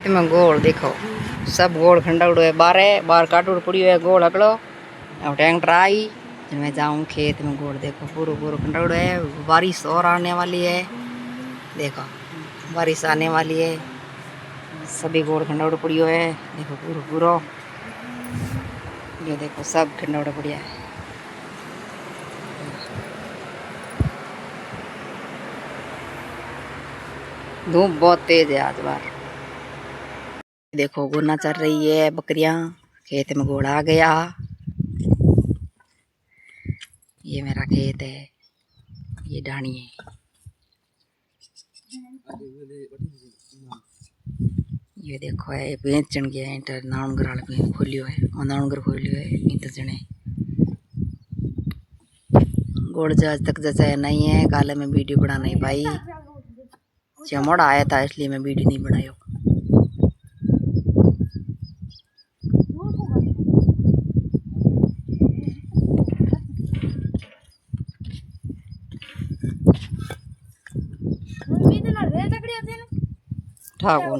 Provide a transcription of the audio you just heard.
में गोल देखो सब गोल खंडाउड़ो है बार काटूड़ पड़ियो है गोल अकड़ो ट्रैक्टर आई मैं जाऊँ खेत में गोल देखो पूरा पूरा खंडाउड़ो है। बारिश और आने वाली है देखो बारिश आने वाली है सभी गोल खंडाउड़ो पड़ियो है देखो पूरा पूरा ये देखो सब खंडाउड़ो पड़िया है। धूप बहुत तेज है आज बार देखो गोना चल रही है बकरियां खेत में घोड़ा आ गया। ये मेरा खेत है ये डाणी है ये देखो है भैंस चढ़ गया है नानगर वाले खोलियो है नानगर खोलियो है नींद जने गोड़ जहाज तक जैसा नहीं है काले में वीडियो बना नहीं पाई चमड़ा आया था इसलिए मैं वीडियो नहीं बनाई। ठाकुर